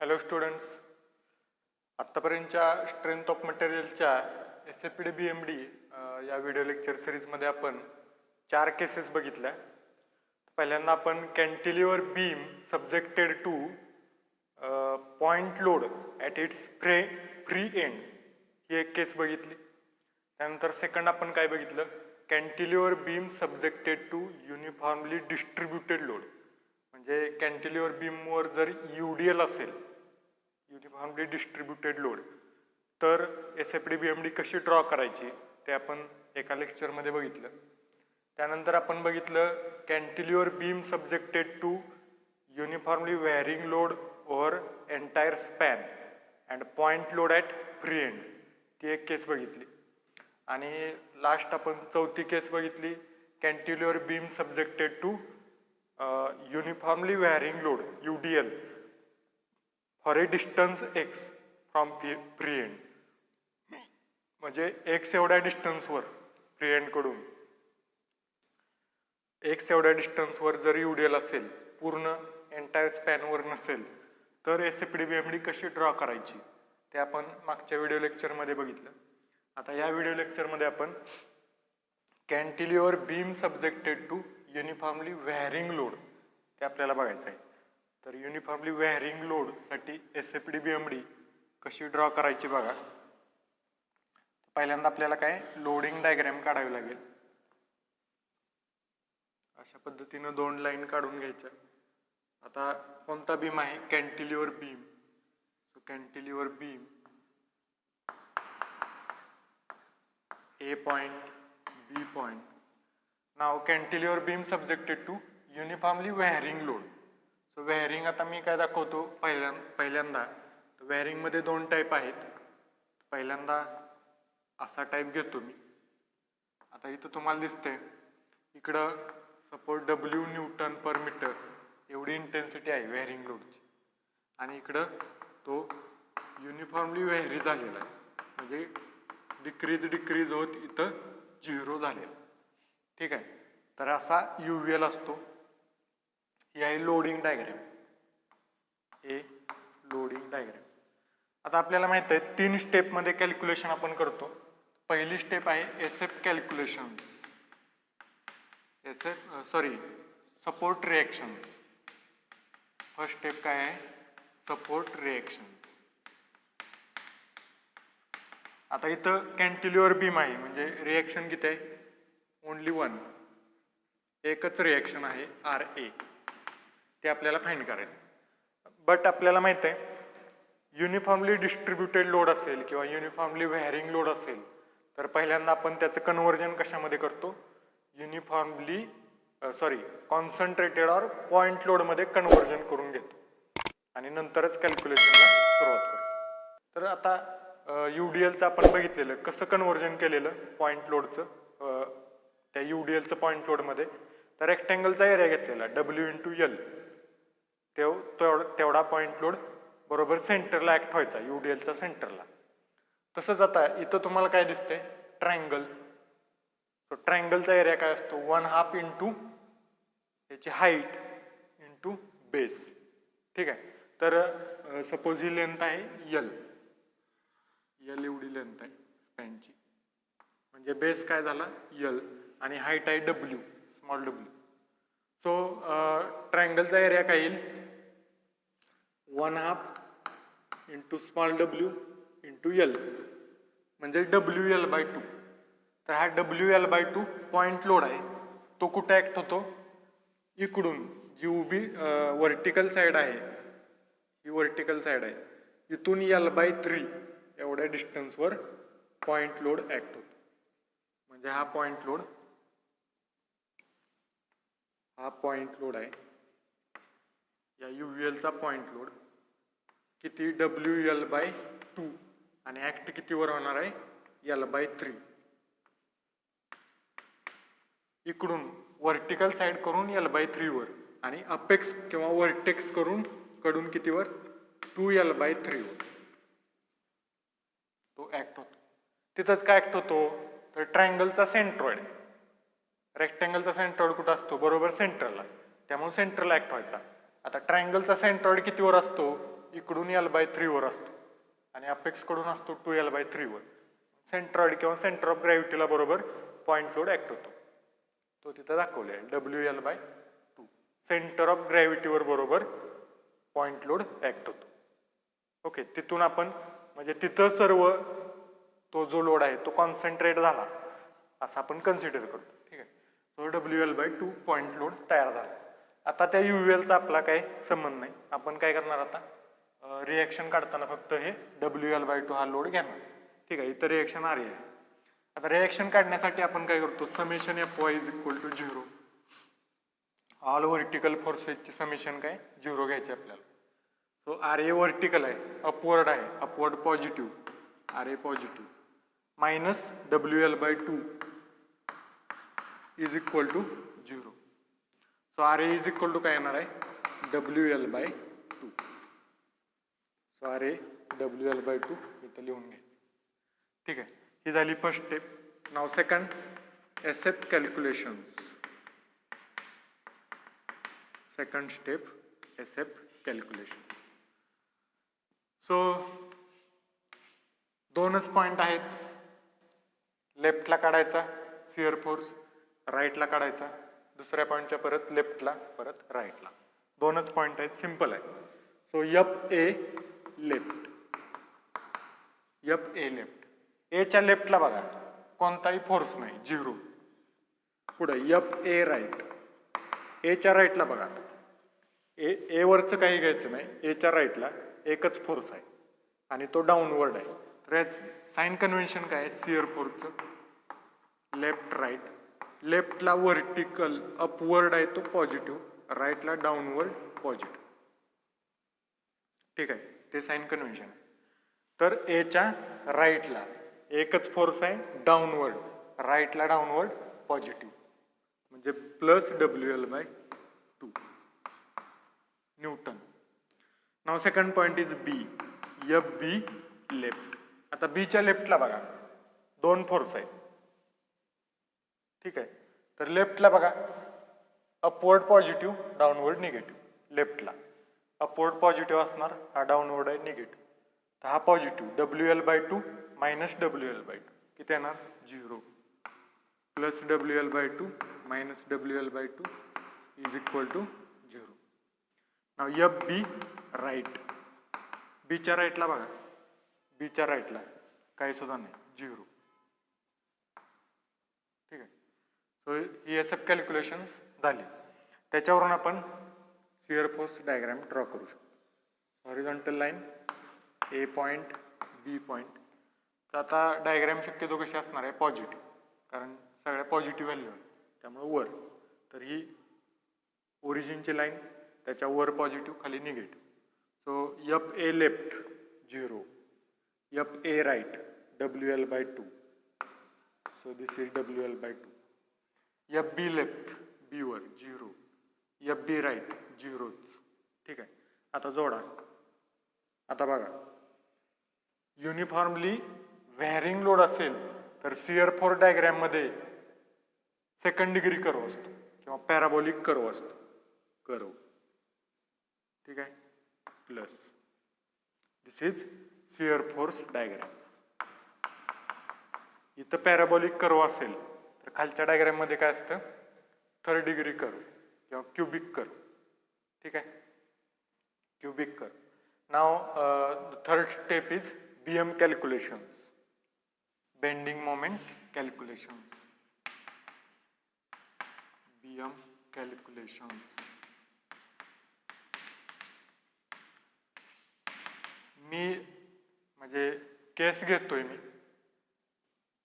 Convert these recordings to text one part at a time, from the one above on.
Hello students, आत्तापर्यंतच्या strength of मटेरियलच्या SFPD BMD या व्हिडिओ लेक्चर सिरीजमध्ये आपण 4 केसेस बघितल्या. पहिल्यांदा आपण cantilever beam subjected to point load at its free end ही एक केस बघितली. त्यानंतर सेकंड आपण काय बघितलं, cantilever beam subjected to uniformly distributed load. म्हणजे कॅन्टिलिव्हर बीमवर जर UDL असेल, युनिफॉर्मली डिस्ट्रीब्युटेड लोड, तर SFPD BMD कशी ड्रॉ करायची ते आपण एका लेक्चरमध्ये बघितलं. त्यानंतर आपण बघितलं cantilever beam subjected to uniformly varying load over entire span and point load at free end, ती एक केस बघितली. आणि लास्ट आपण चौथी केस बघितली, cantilever beam subjected to uniformly varying load UDL for a distance x from free end. म्हणजे x एवढ्या डिस्टन्सवर फ्री एंड कडून x एवढ्या डिस्टन्सवर जर UDL असेल, पूर्ण एंटायर स्पॅनवर नसेल, तर SFPD BMD कशी ड्रॉ करायची ते आपण मागच्या व्हिडिओ लेक्चरमध्ये बघितलं. आता या व्हिडिओ लेक्चरमध्ये आपण cantilever beam subjected to uniformly varying load ते आपल्याला बघायचं आहे. तर युनिफॉर्मली व्हॅरिंग लोडसाठी SFPD BMD कशी ड्रॉ करायची बघा. पहिल्यांदा आपल्याला काय लोडिंग डायग्राम काढावी लागेल. अशा पद्धतीनं 2 लाईन काढून घ्यायच्या. आता कोणता बीम आहे, cantilever beam. So cantilever beam A point, B point. Now cantilever beam subjected to uniformly varying load. So varying आता मी काय दाखवतो पहिल्यांदा varying मध्ये 2 टाईप आहेत. पहिल्यांदा असा टाईप घेतो मी. आता इथं तुम्हाला दिसतंय इकडं सपोज W न्यूटन पर मीटर एवढी इंटेन्सिटी आहे व्हॅरिंग लोडची, आणि इकडं तो युनिफॉर्मली व्हॅरी झालेला आहे, म्हणजे डिक्रीज होत इथं 0 झालेला. ठीक आहे. तर असा UVL असतो. ही आहे लोडिंग डायग्राम, हे लोडिंग डायग्राम. आता आपल्याला माहित आहे 3 स्टेपमध्ये कॅल्क्युलेशन आपण करतो. पहिली स्टेप आहे SF calculations, support reactions. First step काय आहे, सपोर्ट रिएक्शन्स. आता इथं कॅन्टिलिव्हर बीम आहे, म्हणजे रिएक्शन किती आहे, ओनली 1, एकच रिएक्शन आहे RA, ते आपल्याला फाइंड करायचं. बट आपल्याला माहित आहे युनिफॉर्मली डिस्ट्रीब्युटेड लोड असेल किंवा युनिफॉर्मली व्हॅरिंग लोड असेल, तर पहिल्यांदा आपण त्याचं कन्व्हर्जन कशामध्ये करतो, कॉन्सन्ट्रेटेड ऑर पॉइंट लोडमध्ये कन्व्हर्जन करून घेतो आणि नंतरच कॅल्क्युलेशनला सुरुवात करतो. तर आता UDLचं आपण बघितलेलं कसं कन्व्हर्जन केलेलं पॉइंट लोडचं, त्या UDLचं पॉइंट लोडमध्ये. तर रेक्टँगलचा एरिया घेतलेला W×L, तेवढा पॉइंट लोड बरोबर सेंटरला ऍक्ट व्हायचा, UDLच्या सेंटरला. तसंच आता इथं तुम्हाला काय दिसतंय, ट्रायंगल. सो ट्रायंगलचा एरिया काय असतो, 1/2 इंटू याची हाईट इंटू बेस. ठीक आहे. तर सपोज ही लेंथ आहे L एवढी लेंथ आहे स्पॅनची, म्हणजे बेस काय झाला L आणि हाईट आहे W, स्मॉल W. सो ट्रायंगलचा एरिया काय येईल, 1/2 into small W into L, म्हणजे WL/2. तर हा WL/2 पॉइंट लोड आहे, तो कुठे ऍक्ट होतो, इकडून जी उभी वर्टिकल साईड आहे, ही वर्टिकल साईड आहे, इथून L/3 एवढ्या डिस्टन्सवर पॉइंट लोड ऍक्ट होतो. म्हणजे हा पॉइंट लोड आहे, या UVLचा पॉइंट लोड किती, WL/2, आणि ऍक्ट कितीवर होणार आहे, L/3. इकडून वर्टिकल साईड करून L/3 वर, आणि अपेक्स किंवा वर्टेक्स कडून कितीवर, 2L/3 वर तो ऍक्ट होतो. तिथंच काय ऍक्ट होतो, तर ट्रायंगलचा सेंट्रॉइड, रेक्टँगलचा सेंट्रॉइड कुठं असतो, बरोबर सेंटरला, त्यामुळे सेंटरला ऍक्ट व्हायचा. आता ट्रायंगलचा सेंट्रॉइड कितीवर असतो, इकडून L/3 वर असतो आणि अपेक्स कडून असतो 2L/3 वर. सेंट्रॉइड किंवा सेंटर ऑफ ग्रॅव्हिटीला बरोबर पॉईंट लोड ऍक्ट होतो. तो तिथं दाखवले आहे WL/2. सेंटर ऑफ ग्रॅव्हिटीवर बरोबर पॉईंट लोड ऍक्ट होतो. ओके, तिथून आपण म्हणजे तिथं सर्व तो जो लोड आहे तो कॉन्सन्ट्रेट झाला असं आपण कन्सिडर करतो. ठीक आहे. सो WL/2 पॉईंट लोड तयार झाला. आता त्या UL चा आपला काही संबंध नाही. आपण काय करणार आता रिएक्शन काढताना फक्त हे WL/2 हा लोड घेणार. ठीक आहे. इथं रिएक्शन RA आहे. आता रिएक्शन काढण्यासाठी आपण काय करतो summation Fy is equal to 0. All vertical फोर्सेसचे समेशन काय 0 घ्यायचे आपल्याला. सो RA व्हर्टिकल आहे, अपवर्ड आहे, upward positive, RA positive minus WL/2 is equal to 0. So RA is equal to काय येणार आहे WL/2. सो RA WL/2 इथं लिहून घ्यायचं. ठीक आहे. ही झाली first step. Now second SF calculations. Second step SF calculation. So दोनच पॉइंट आहेत. लेफ्टला काढायचा शिअर फोर्स, राईटला काढायचा दुसऱ्या पॉईंटच्या परत लेफ्टला परत राईटला. दोनच पॉइंट आहेत, सिंपल आहे. So FA left, FA left. एच्या लेफ्टला बघा कोणताही फोर्स नाही, 0. पुढे FA राईट, एच्या राईटला बघा ए वरचं काही घ्यायचं नाही, एच्या राईटला एकच फोर्स आहे आणि तो डाऊनवर्ड आहे. तर साइन कन्व्हेन्शन काय आहे शिअर फोर्सचं लेफ्ट राईट. लेफ्टला व्हर्टिकल अपवर्ड आहे तो पॉझिटिव्ह, राईटला डाऊनवर्ड पॉझिटिव्ह. ठीक आहे, ते साइन कन्व्हेन्शन आहे. तर एच्या राईटला एकच फोर्स आहे डाऊनवर्ड, राईटला डाऊनवर्ड पॉझिटिव्ह म्हणजे plus WL/2 Newton. Now second point is B, FB left. आता बीच्या लेफ्टला बघा दोन फोर्स आहेत. ठीक आहे. तर लेफ्टला बघा अपवर्ड पॉझिटिव्ह, डाऊनवर्ड निगेटिव्ह. लेफ्टला अपवर्ड पॉझिटिव्ह असणार, हा डाऊनवर्ड आहे निगेटिव्ह. तर हा पॉझिटिव्ह WL/2 मायनस WL/2 किती येणार 0 plus WL/2 minus WL/2 is equal to 0. Now FB right. बीच्या राईटला बघा, बीच्या राईटला काही सुद्धा नाही 0. ठीक आहे. सो ही SF कॅल्क्युलेशन्स झाली. त्याच्यावरून आपण शिअर फोर्स डायग्राम ड्रॉ करू शकतो. Horizontal line A point B point. तर आता डायग्राम शक्यतो कशी असणार आहे पॉझिटिव्ह, कारण सगळ्या पॉझिटिव्ह व्हॅल्यू आहे त्यामुळे वर. तर ही ओरिजिनची लाईन, त्याच्या वर पॉझिटिव्ह खाली negative. So FA left 0, FA right WL/2. So this is WL/2. FB left B वर 0, FB राईट 0. ठीक आहे. आता जोडा. आता बघा युनिफॉर्मली व्हॅरिंग लोड असेल तर शिअर फोर्स डायग्राम मध्ये सेकंड डिग्री कर्व असतो किंवा पॅराबोलिक कर्व असतो, कर्व. ठीक आहे. Plus this is shear force diagram. इथं पॅराबोलिक कर्व असेल तर खालच्या डायग्राम मध्ये काय असतं थर्ड डिग्री कर्व किंवा क्युबिक कर्व. ठीक आहे, cubic curve. Now third step is BM calculations, bending moment calculations, BM calculations. मी म्हणजे केस घेतोय मी.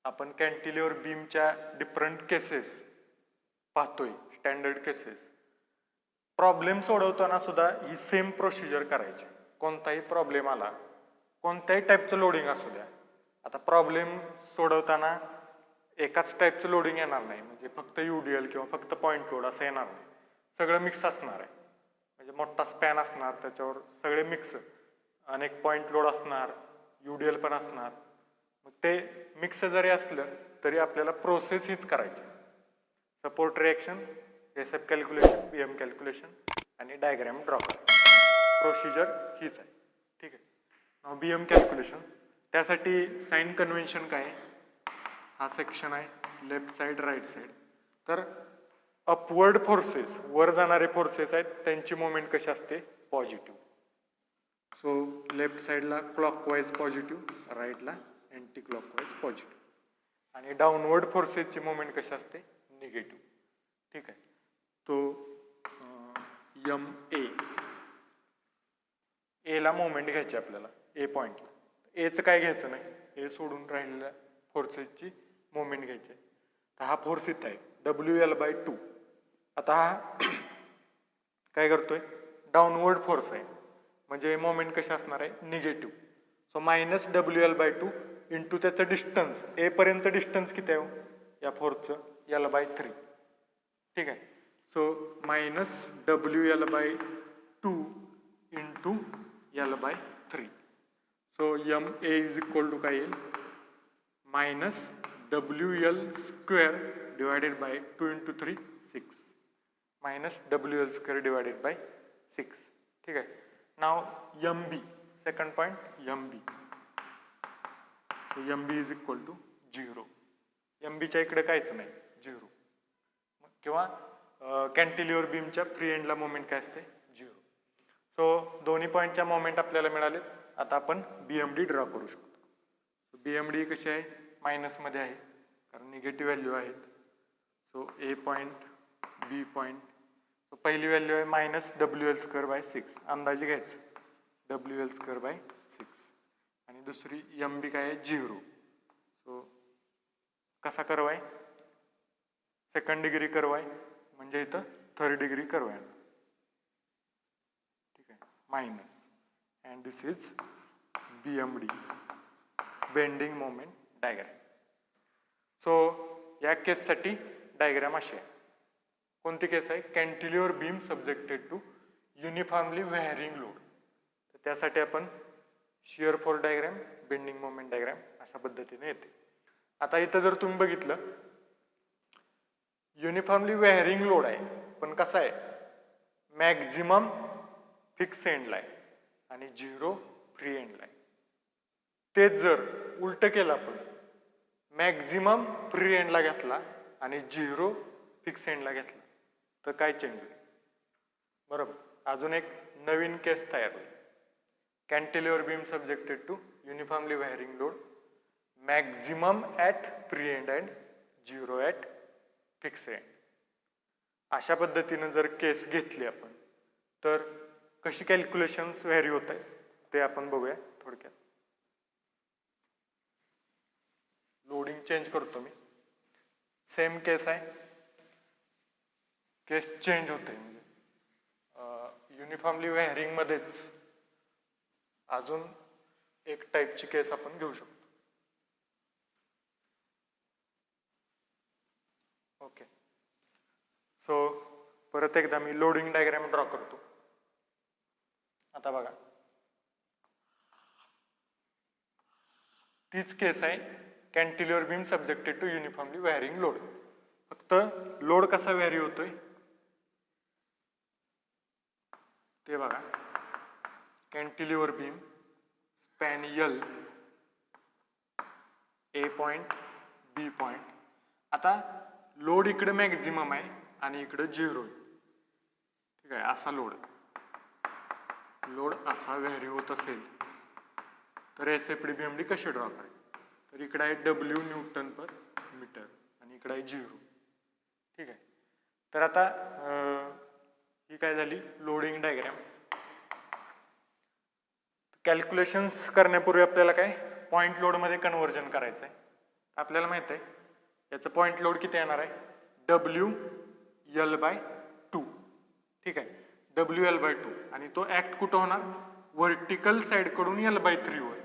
आपण कॅन्टिलिव्हर बीमच्या डिफरंट केसेस पाहतोय, स्टँडर्ड केसेस. प्रॉब्लेम सोडवताना सुद्धा ही सेम प्रोसिजर करायची. कोणताही प्रॉब्लेम आला, कोणत्याही टाईपचं लोडिंग असू द्या. आता प्रॉब्लेम सोडवताना एकाच टाईपचं लोडिंग येणार नाही, म्हणजे फक्त UDL किंवा फक्त पॉईंट लोड असं येणार नाही. सगळं मिक्स असणार आहे. म्हणजे मोठा स्पॅन असणार, त्याच्यावर सगळे मिक्स, अनेक पॉईंट लोड असणार, UDL पण असणार. मग ते मिक्स जरी असलं तरी आपल्याला प्रोसेस हीच करायची. Support reaction, SF calculation, BM calculation आणि डायग्राम ड्रॉ करायची. प्रोसिजर हीच आहे. बी एम कॅल्क्युलेशन, त्यासाठी साइन कन्व्हेन्शन काय आहे, हा सेक्शन आहे लेफ्ट साईड राईट साईड. तर अपवर्ड फोर्सेस, वर जाणारे फोर्सेस आहेत त्यांची मोमेंट कशी असते, पॉझिटिव्ह. सो लेफ्ट साईडला क्लॉकवाईज पॉझिटिव्ह, राईटला अँटी क्लॉकवाईज पॉझिटिव्ह. आणि डाऊनवर्ड फोर्सेसची मोमेंट कशी असते, निगेटिव्ह. ठीक आहे. तो एम एला मोमेंट घ्यायची आपल्याला, ए पॉईंटला. एचं काय घ्यायचं नाही, ए सोडून राहिलेल्या फोर्सेसची मोमेंट घ्यायची. तर हा फोर्स इथं आहे WL/2. आता हा काय करतोय, डाऊनवर्ड फोर्स आहे, म्हणजे मोमेंट कशी असणार आहे, negative. So minus WL/2 into त्याचं डिस्टन्स, ए पर्यंतचं डिस्टन्स किती आहे या फोर्सचं, L/3. ठीक आहे. So minus WL/2 into L/3. So MA is equal to काय येईल, minus WL² divided by 2 into 3 6, minus WL² divided by 6. ठीक आहे. Now MB, second point MB. So MB is equal to 0. MBच्या इकडे काहीच नाही, 0. किंवा कॅन्टिलिव्हर बीमच्या फ्री एंडला मोमेंट काय असते, 0. सो दोन्ही पॉईंटच्या मोमेंट आपल्याला मिळालेत. आता आपण BMD ड्रॉ करू शकतो. BMD कशी आहे, मायनसमध्ये आहे कारण निगेटिव्ह व्हॅल्यू आहेत. सो ए पॉईंट, बी पॉईंट. सो पहिली व्हॅल्यू आहे मायनस WL²/6, अंदाजे घ्यायचं WL²/6. आणि दुसरी MB काय आहे, 0. सो कसा कर्व आहे, सेकंड डिग्री कर्व आहे, म्हणजे इथं थर्ड डिग्री कर्व आहे. ठीक आहे, minus. And this is BMD, bending moment diagram. So या केससाठी डायग्राम अशी आहे. कोणती केस आहे, cantilever beam subjected to uniformly varying load. तर त्यासाठी आपण shear force diagram, bending moment diagram अशा पद्धतीने येते. आता इथं जर तुम्ही बघितलं, युनिफॉर्मली व्हॅरिंग लोड आहे, पण कसा आहे, मॅक्झिमम फिक्स एंडला आहे आणि 0 फ्री एंडला आहे. तेच जर उलट केलं आपण, मॅक्झिमम फ्री एंडला घेतला आणि 0 फिक्स एंडला घेतला, तर काय चेंज होईल, बरोबर. अजून एक नवीन केस तयार होईल. Cantilever beam subjected to uniformly varying load, maximum at free end and 0 at fix end. अशा पद्धतीनं जर केस घेतली आपण, तर कशी कॅल्क्युलेशन्स व्हॅरी होत आहे ते आपण बघूया थोडक्यात. लोडिंग चेंज करतो मी, सेम केस आहे, केस चेंज होते, म्हणजे युनिफॉर्मली व्हॅरिंग मध्येच अजून एक टाईपची केस आपण घेऊ शकतो. ओके. सो परत एकदा मी लोडिंग डायग्राम ड्रॉ करतो. आता बघा, तीच केस आहे, cantilever beam subjected to uniformly varying load. फक्त लोड कसा व्हॅरी होतोय ते बघा. Cantilever beam span L, A point, B point. आता लोड इकडे मॅक्झिमम आहे आणि इकडे 0 आहे. ठीक आहे, असा लोड असा व्हॅरी होत असेल तर SFD BMD कशी ड्रॉ करायची. तर इकडे आहे W Nm/m आणि इकडे आहे 0. ठीक आहे. तर आता ही काय झाली लोडिंग डायग्राम. कॅल्क्युलेशन्स करण्यापूर्वी आपल्याला काय पॉईंट लोडमध्ये कन्व्हर्जन करायचं आहे. आपल्याला माहित आहे याचं पॉईंट लोड किती येणार आहे, WL/2. ठीक आहे, WL/2. आणि तो ऍक्ट कुठं होणार, व्हर्टिकल साईडकडून L/3 वर,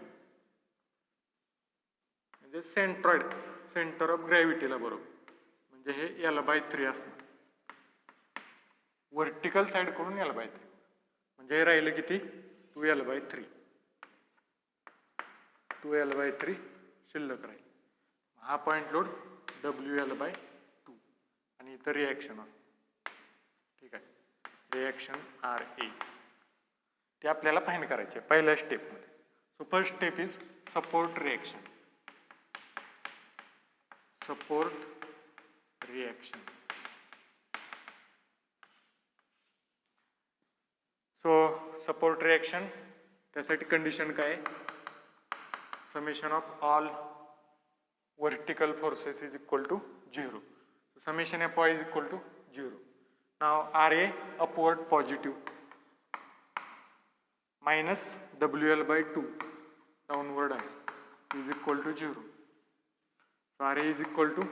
म्हणजे सेंट्रॉइड, सेंटर ऑफ ग्रॅव्हिटीला बरोबर, म्हणजे हे L/3 असणार. व्हर्टिकल साईडकडून L/3, म्हणजे हे राहिलं किती, 2L/3. 2L/3 शिल्लक राहील. हा पॉईंट लोड WL/2 आणि इतर रिॲक्शन असते. ठीक आहे, रिॲक्शन RA ते आपल्याला फाइंड करायचे पहिल्या स्टेपमध्ये. So first step is support reaction. Support reaction. So support reaction त्यासाठी कंडिशन काय आहे? Summation of all vertical forces is equal to 0. So summation Fy is equal to 0. Now Ra upward positive minus WL by 2 downward is equal to 0. So Ra is equal to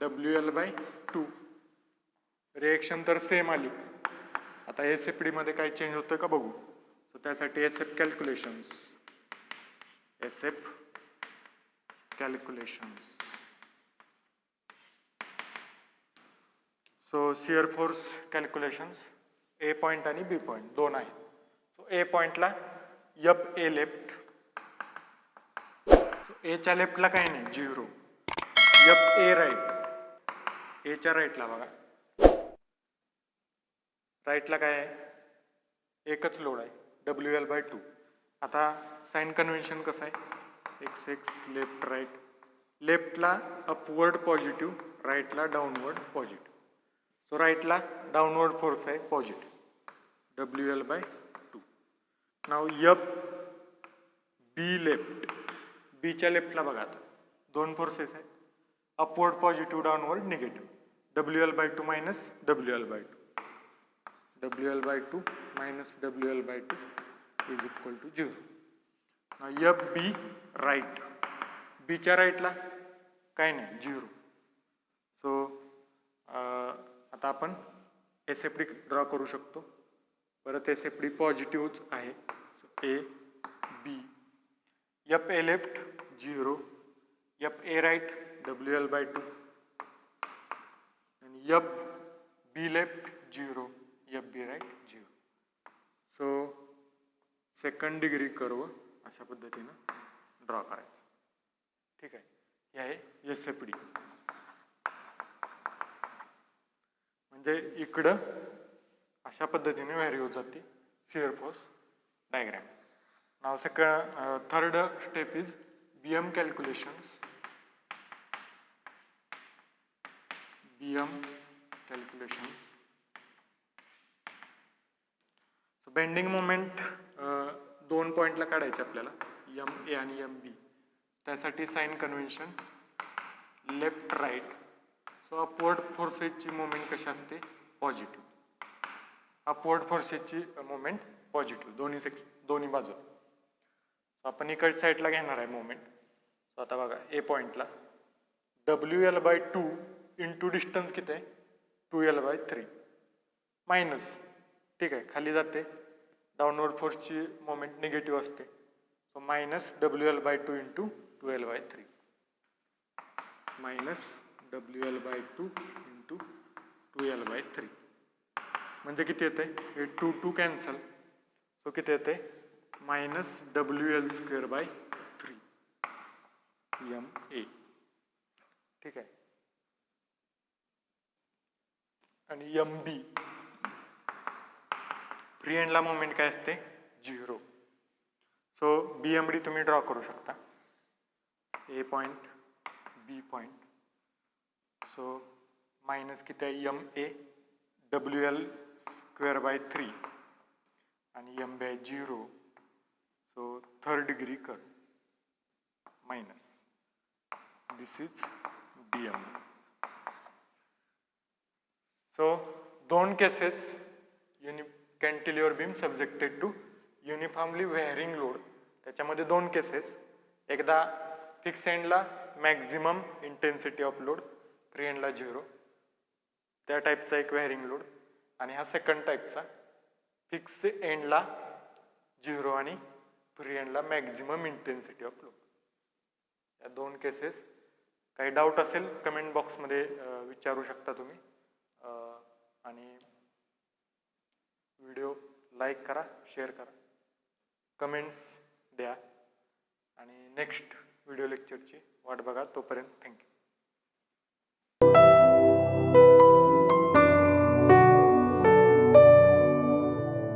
WL by 2. Reaction तर same आली. आता SFD मध्ये काय change होतं का बघू. So त्यासाठी SF calculations. So shear force calculations A point आणि बी पॉइंट दोन आहेत. सो ए पॉइंटला एफ ए लेफ्ट. सो एच्या लेफ्टला काही नाही 0. F A right. एच्या राईटला बघा. राईटला काय आहे? एकच लोड आहे WL by 2. आता साइन कन्व्हेन्शन कसं आहे? X x left right. लेफ्टला अपवर्ड पॉझिटिव्ह, राईटला डाऊनवर्ड पॉझिटिव्ह. सो राईटला डाऊनवर्ड फोर्स आहे positive WL by 2. Now F B left. बीच्या लेफ्टला बघा आता दोन फोर्सेस आहेत. Upward positive, downward negative. WL by 2 minus WL by 2. WL by 2 minus WL by 2 is equal to 0. Now FB right. B च्या राईटला काय नाही 0. सो आता आपण एसएफडी ड्रॉ करू शकतो. परत एसएफडी पॉझिटिव्हच आहे. So A B. F A left 0. F A right WL by 2 आणि F B left 0. F B right 0. So second degree curve अशा पद्धतीनं ड्रॉ करायचं. ठीक आहे. हे आहे एसएफडी. म्हणजे इकडं अशा पद्धतीने व्हॅरी होत जाते shear force diagram. Now third step is BM calculations. BM calculations. Bending moment दोन पॉइंटला काढायचे आपल्याला एम ए आणि एम बी. त्यासाठी sign convention left right. So upward फोर्सेसची मोमेंट कशी असते? पॉझिटिव्ह. अपवर्ड फोर्सेसची मोमेंट पॉझिटिव्ह दोन्ही बाजू. सो आपण इकडच्या साईडला घेणार आहे मोमेंट. सो आता बघा ए पॉइंटला WL by 2 इंटू डिस्टन्स किती आहे? 2L by 3 minus. ठीक आहे. खाली जाते. डाऊनवर्ड फोर्सची मोमेंट निगेटिव्ह असते. So minus WL by 2 into 2L by 3 minus WL by 2 into 2L by 3 म्हणजे किती येते? हे 2 2 कॅन्सल. सो किती येते? Minus WL square by 3 MA. ठीक आहे. आणि MB फ्री एंडला मोमेंट काय असते? 0. सो BMD तुम्ही ड्रॉ करू शकता. ए point B point. So minus किती आहे? MA WL स्क्वेअर बाय 3 आणि MB आहे 0. सो थर्ड डिग्री कर minus. This is BMD. So दोन cases cantilever beam subjected to uniformly varying load. त्याच्यामध्ये दोन केसेस. एकदा फिक्स एंडला maximum intensity of load, free एंडला 0. त्या टाईपचा एक व्हेरिंग लोड. आणि हा सेकंड टाईपचा फिक्स एंडला 0 आणि फ्री एंडला मॅक्झिमम इंटेन्सिटी ऑफ लोड. या दोन केसेस. काही डाऊट असेल कमेंट बॉक्समध्ये विचारू शकता तुम्ही. आणि व्हिडिओ लाईक करा, शेअर करा, कमेंट्स द्या आणि नेक्स्ट व्हिडिओ लेक्चरची वाट बघा. तोपर्यंत थँक्यू.